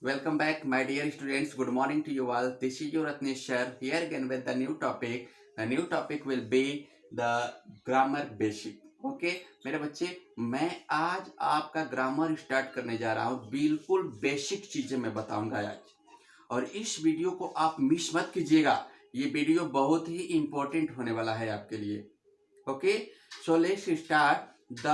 Welcome back, my dear students. Good morning to you all. This is your Ratnesh sir here again with the new topic. The new topic will be the grammar basic. Okay मेरे बच्चे, मैं आज आपका grammar start करने जा रहा हूँ। बिल्कुल बेसिक चीजें मैं बताऊंगा आज, और इस वीडियो को आप मिस मत कीजिएगा। ये वीडियो बहुत ही इंपॉर्टेंट होने वाला है आपके लिए। Okay, so let's start the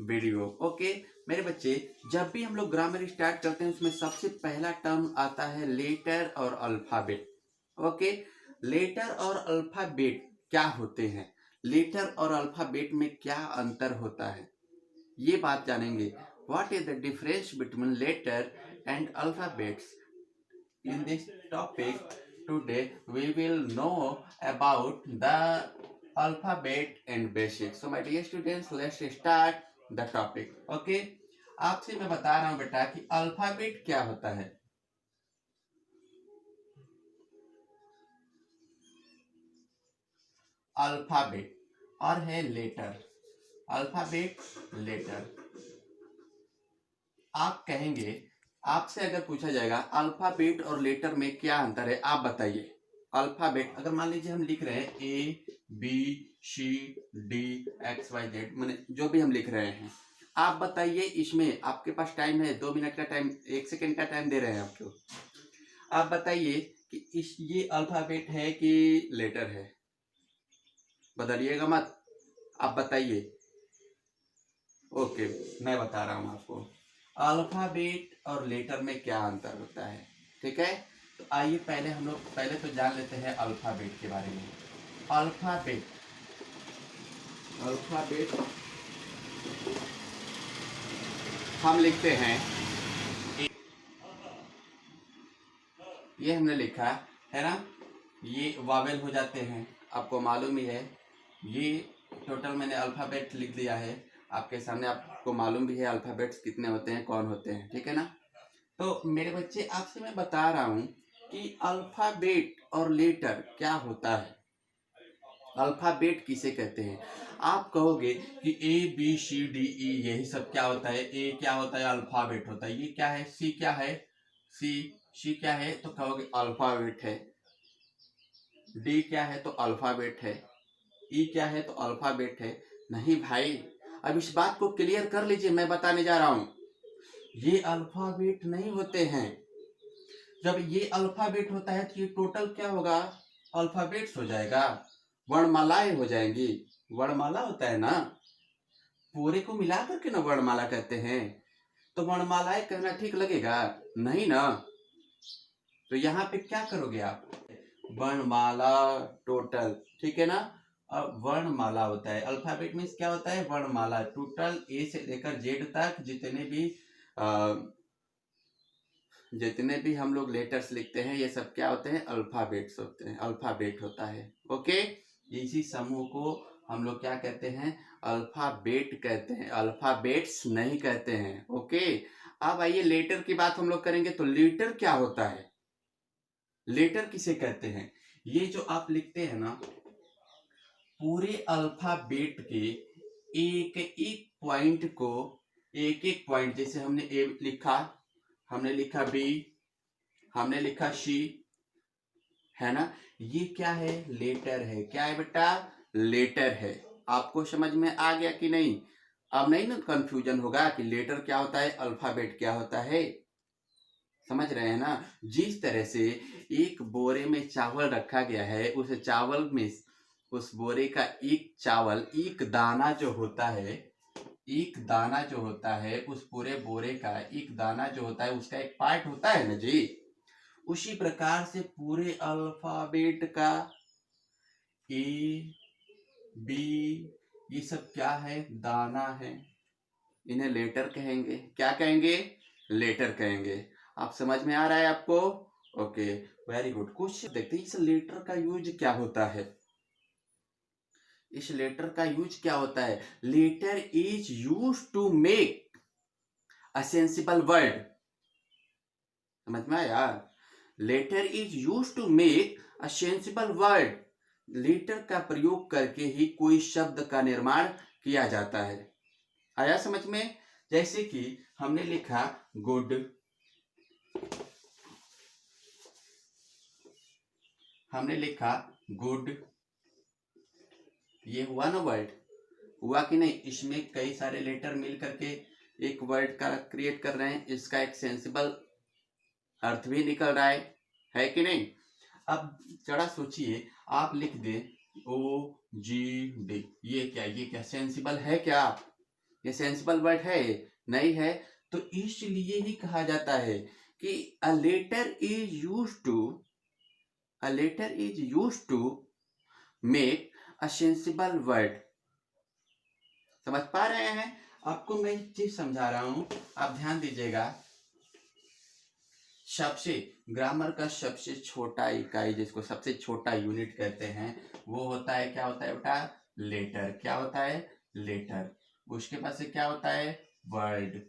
video. Okay मेरे बच्चे, जब भी हम लोग ग्रामर स्टार्ट करते हैं उसमें सबसे पहला टर्म आता है लेटर और अल्फाबेट। ओके, लेटर और अल्फाबेट क्या होते हैं, लेटर और अल्फाबेट में क्या अंतर होता है, ये बात जानेंगे। What is the difference between letter and alphabets? In this topic today we will know about the alphabet and basics. So my dear students, let's start the topic. Okay, आपसे मैं बता रहा हूं बेटा कि अल्फाबेट क्या होता है। अल्फाबेट और है लेटर। Alphabet, letter. आप कहेंगे, आपसे अगर पूछा जाएगा अल्फाबेट और लेटर में क्या अंतर है, आप बताइए। अल्फाबेट, अगर मान लीजिए हम लिख रहे हैं A B C D X Y Z, मैंने जो भी हम लिख रहे हैं, आप बताइए। इसमें आपके पास टाइम है, 2 मिनट का टाइम, 1 सेकेंड का टाइम दे रहे हैं आपको। आप बताइए कि ये अल्फाबेट है कि लेटर है, बदलिएगा मत, आप बताइए। ओके, मैं बता रहा हूं आपको अल्फाबेट और लेटर में क्या अंतर होता है। ठीक है, तो आइए पहले हम लोग पहले तो जान लेते हैं अल्फाबेट के बारे में। अल्फाबेट, अल्फाबेट हम लिखते हैं, ये हमने लिखा है ना, ये वावेल हो जाते हैं, आपको मालूम ही है। ये टोटल मैंने अल्फाबेट लिख दिया है आपके सामने, आपको मालूम भी है अल्फाबेट्स कितने होते हैं, कौन होते हैं, ठीक है ना। तो मेरे बच्चे, आपसे मैं बता रहा हूं कि अल्फाबेट और लेटर क्या होता है। अल्फाबेट किसे कहते हैं? आप कहोगे कि ए बी सी डी ई यही सब क्या होता है। ए क्या होता है? अल्फाबेट होता है। ये क्या है? सी क्या है? सी, सी क्या है? तो कहोगे अल्फाबेट है। डी क्या है? तो अल्फाबेट है। ई क्या है? तो अल्फाबेट है। नहीं भाई, अब इस बात को क्लियर कर लीजिए, मैं बताने जा रहा हूं। ये अल्फाबेट नहीं होते हैं। जब ये अल्फाबेट होता है तो ये टोटल क्या होगा? अल्फाबेट्स हो जाएगा, वर्णमालाएं हो जाएंगी। वर्णमाला होता है ना, पूरे को मिला करके ना वर्णमाला कहते हैं। तो वर्णमालाएं कहना ठीक लगेगा? नहीं ना। तो यहाँ पे क्या करोगे आप? वर्णमाला टोटल, ठीक है ना। अब वर्णमाला होता है, अल्फाबेट में क्या होता है? वर्णमाला टोटल, ए से लेकर जेड तक जितने भी हम लोग लेटर्स लिखते हैं, ये सब क्या होते हैं? अल्फाबेट्स होते हैं, अल्फाबेट होता है। ओके, इसी समूह को हम लोग क्या कहते हैं? अल्फाबेट कहते हैं, अल्फाबेट्स नहीं कहते हैं। ओके, अब आइए लेटर की बात हम लोग करेंगे। तो लेटर क्या होता है? लेटर किसे कहते हैं? ये जो आप लिखते हैं ना, पूरे अल्फाबेट के एक एक पॉइंट को, एक एक पॉइंट, जैसे हमने ए लिखा, हमने लिखा बी, हमने लिखा सी, है ना, ये क्या है? लेटर है। क्या है बेटा? लेटर है। आपको समझ में आ गया कि नहीं? अब नहीं ना कंफ्यूजन होगा कि लेटर क्या होता है, अल्फाबेट क्या होता है। समझ रहे हैं ना। जिस तरह से एक बोरे में चावल रखा गया है, उस चावल में, उस बोरे का एक चावल, एक दाना जो होता है, एक दाना जो होता है, उस पूरे बोरे का एक दाना जो होता है, उसका एक पार्ट होता है ना जी। उसी प्रकार से पूरे अल्फाबेट का ए बी, ये सब क्या है? दाना है। इन्हें लेटर कहेंगे। क्या कहेंगे? लेटर कहेंगे। आप समझ में आ रहा है आपको? Okay, very good. कुछ देखते हैं इस लेटर का यूज क्या होता है। इस लेटर का यूज क्या होता है? Letter is use to make a sensible word. समझ में आया? Letter is use to make a sensible word. Letter का प्रयोग करके ही कोई शब्द का निर्माण किया जाता है। आया समझ में? जैसे कि हमने लिखा गुड, हमने लिखा गुड, ये हुआ ना वर्ड, हुआ कि नहीं? इसमें कई सारे लेटर मिल करके एक वर्ड का क्रिएट कर रहे हैं, इसका एक सेंसिबल अर्थ भी निकल रहा है कि नहीं? अब जरा सोचिए, आप लिख दे OGD, ये क्या सेंसिबल है क्या? ये सेंसिबल वर्ड है? नहीं है। तो इसलिए ही कहा जाता है कि a letter is used to make a sensible word. समझ पा रहे हैं? आपको मैं एक चीज समझा रहा हूं, आप ध्यान दीजिएगा। सबसे ग्रामर का सबसे छोटा इकाई, जिसको सबसे छोटा यूनिट कहते हैं, वो होता है, क्या होता है बेटा? लेटर। क्या होता है? लेटर। उसके बाद से क्या होता है? वर्ड।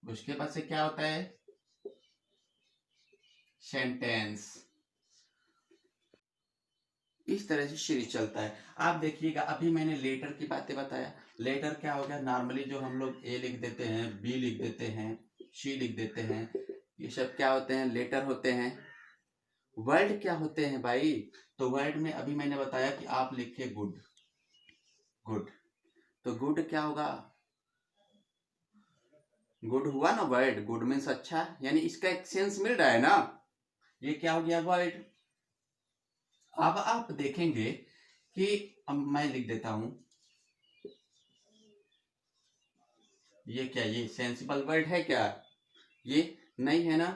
उसके बाद से क्या होता है? सेंटेंस। इस तरह से सीरीज चलता है। आप देखिएगा, अभी मैंने लेटर की बातें बताया। लेटर क्या हो गया? नॉर्मली जो हम लोग ए लिख देते हैं, बी लिख देते हैं, सी लिख देते हैं, ये सब क्या होते हैं? लेटर होते हैं। वर्ड क्या होते हैं भाई? तो वर्ड में अभी मैंने बताया कि आप लिखे गुड। गुड, तो गुड क्या होगा? गुड हुआ ना वर्ड। गुड मीन्स अच्छा, यानी इसका एक सेंस मिल रहा है ना। ये क्या हो गया? वर्ड। अब आप देखेंगे कि अब मैं लिख देता हूं, ये क्या? ये सेंसिबल वर्ड है क्या? ये नहीं है ना?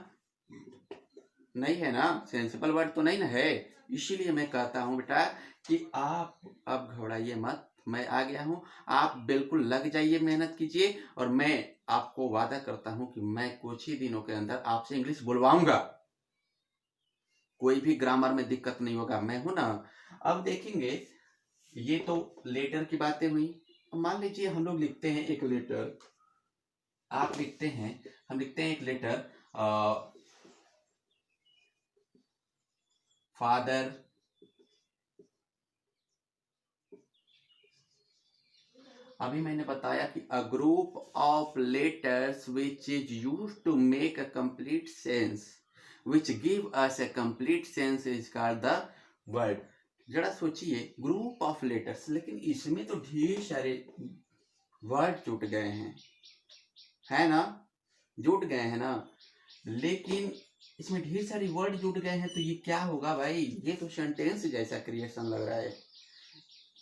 नहीं है ना? सेंसिबल वर्ड तो नहीं ना है। इसीलिए मैं कहता हूं बेटा कि आप अब घबराइए मत, मैं आ गया हूं। आप बिल्कुल लग जाइए, मेहनत कीजिए, और मैं आपको वादा करता हूं कि मैं कुछ ही दिनों के अंदर आपसे इंग्लिश बुलवाऊंगा। कोई भी ग्रामर में दिक्कत नहीं होगा, मैं हूं ना। अब देखेंगे, ये तो लेटर की बातें हुई। मान लीजिए हम लोग लिखते हैं एक लेटर, आप लिखते हैं, हम लिखते हैं एक लेटर फादर। अभी मैंने बताया कि a group of letters which is use to make a complete sense, which give us a complete sense is called the word. जरा सोचिए, ग्रुप ऑफ लेटर्स, लेकिन इसमें तो ढेर सारे वर्ड जुट गए हैं, है ना? जुट गए हैं ना, लेकिन इसमें ढेर सारी वर्ड जुट गए हैं, तो ये क्या होगा भाई? ये तो सेंटेंस जैसा क्रिएशन लग रहा है।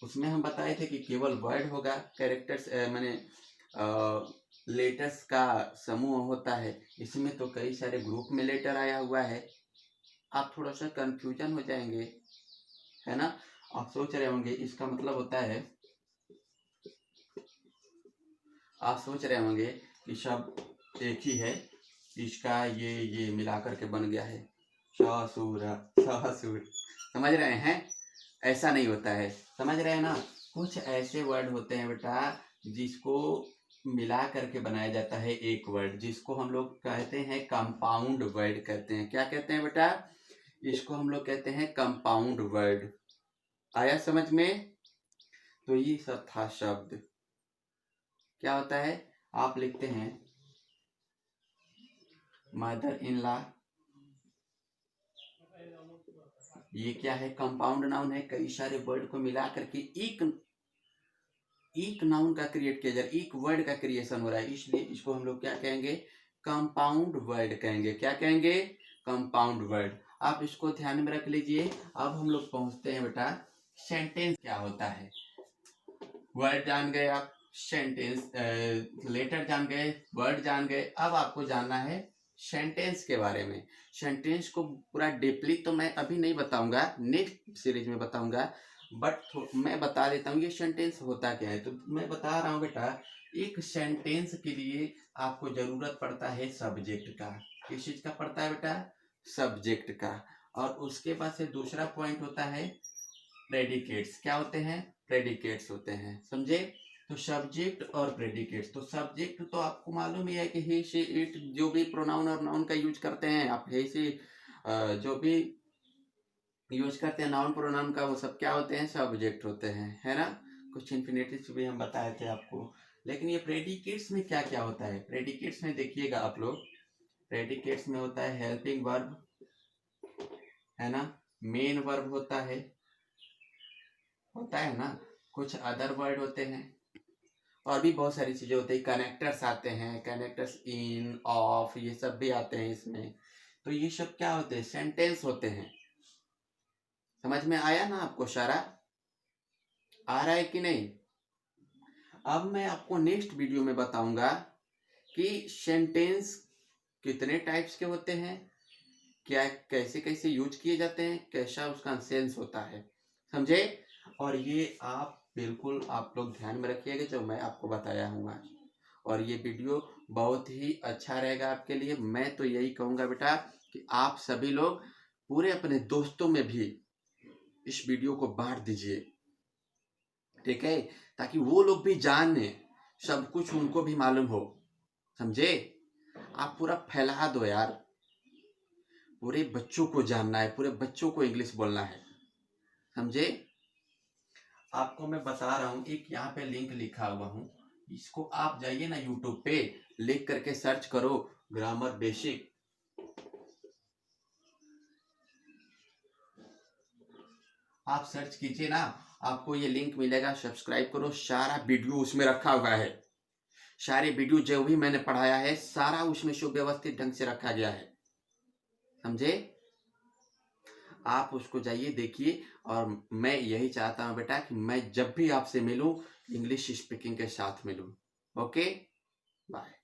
उसमें हम बताए थे कि केवल वर्ड होगा, कैरेक्टर्स माने लेटर्स का समूह होता है। इसमें तो कई सारे ग्रुप में लेटर आया हुआ है। आप थोड़ा सा कंफ्यूजन हो जाएंगे, है ना? आप सोच रहे होंगे इसका मतलब होता है, आप सोच रहे होंगे कि सब एक ही है, इसका ये मिला करके बन गया है ससुर। ससुर, समझ रहे हैं? ऐसा नहीं होता है, समझ रहे हैं ना? कुछ ऐसे वर्ड होते हैं बेटा जिसको मिला करके बनाया जाता है एक वर्ड, जिसको हम लोग कहते हैं कंपाउंड वर्ड कहते हैं। क्या कहते हैं बेटा? इसको हम लोग कहते हैं कंपाउंड वर्ड। आया समझ में? तो ये सब था शब्द। क्या होता है? आप लिखते हैं मदर इन लॉ, ये क्या है? कंपाउंड नाउन है। कई सारे वर्ड को मिला करके एक नाउन का क्रिएट किया जा रहा है, एक वर्ड का क्रिएशन हो रहा है, इसलिए इसको हम लोग क्या कहेंगे? कंपाउंड वर्ड कहेंगे। क्या कहेंगे? Compound word. आप इसको ध्यान में रख लीजिए। अब हम लोग पहुंचते हैं बेटा, सेंटेंस क्या होता है। वर्ड जान गए आप, सेंटेंस लेटर जान गए, वर्ड जान गए, अब आपको जानना है सेंटेंस के बारे में। सेंटेंस को पूरा डीपली तो मैं अभी नहीं बताऊंगा, नेक्स्ट सीरीज में बताऊंगा, बट मैं बता देता हूँ ये सेंटेंस होता क्या है। तो मैं बता रहा हूँ बेटा, एक सेंटेंस के लिए आपको जरूरत पड़ता है सब्जेक्ट का। किस चीज का पड़ता है बेटा? सब्जेक्ट का। और उसके बाद से दूसरा पॉइंट होता है प्रेडिकेट्स। क्या होते हैं? प्रेडिकेट्स होते हैं, समझे? तो सब्जेक्ट और प्रेडिकेट्स। तो सब्जेक्ट तो आपको मालूम ही है कि ही शी इट, जो भी प्रोनाउन और नाउन का यूज करते हैं आप, ही शी जो भी यूज करते हैं नाउन प्रोनाउन का, वो सब क्या होते हैं? सब्जेक्ट होते हैं, है ना? कुछ इन्फिनेटिव्स भी हम बताए थे आपको। लेकिन ये प्रेडिकेट्स में क्या क्या होता है? प्रेडिकेट्स में देखिएगा आप लोग, प्रेडिकेट्स में होता है हेल्पिंग वर्ब, है ना? मेन वर्ब होता है ना, कुछ अदर वर्ड होते हैं और भी बहुत सारी चीजें होती है, कनेक्टर्स आते हैं, कनेक्टर्स इन ऑफ ये सब भी आते हैं इसमें। तो ये सब क्या होते हैं, सेंटेंस होते हैं। समझ में आया ना आपको सारा, आ रहा है कि नहीं? अब मैं आपको नेक्स्ट वीडियो में बताऊंगा कि सेंटेंस कितने टाइप्स के होते हैं, क्या कैसे कैसे यूज किए जाते हैं, कैसा उसका सेंस होता है, समझे? और ये आप बिल्कुल आप लोग ध्यान में रखिएगा जो मैं आपको बताया हूँ आज। और ये वीडियो बहुत ही अच्छा रहेगा आपके लिए। मैं तो यही कहूँगा बेटा कि आप सभी लोग पूरे अपने दोस्तों में भी इस वीडियो को बांट दीजिए, ठीक है, ताकि वो लोग भी जाने, सब कुछ उनको भी मालूम हो, समझे? आप पूरा फैला दो यार, पूरे बच्चों को जानना है, पूरे बच्चों को इंग्लिश बोलना है, समझे? आपको मैं बता रहा हूँ, एक यहाँ पे लिंक लिखा हुआ हूँ, इसको आप जाइए ना यूट्यूब पे, लिख करके सर्च करो ग्रामर बेसिक। आप सर्च कीजिए ना, आपको ये लिंक मिलेगा, सब्सक्राइब करो। सारा वीडियो उसमें रखा हुआ है, सारे वीडियो जो भी मैंने पढ़ाया है सारा उसमें सुव्यवस्थित ढंग से रखा गया है, समझे? आप उसको जाइए देखिए। और मैं यही चाहता हूँ बेटा कि मैं जब भी आपसे मिलूं इंग्लिश स्पीकिंग के साथ मिलूं। Okay, bye.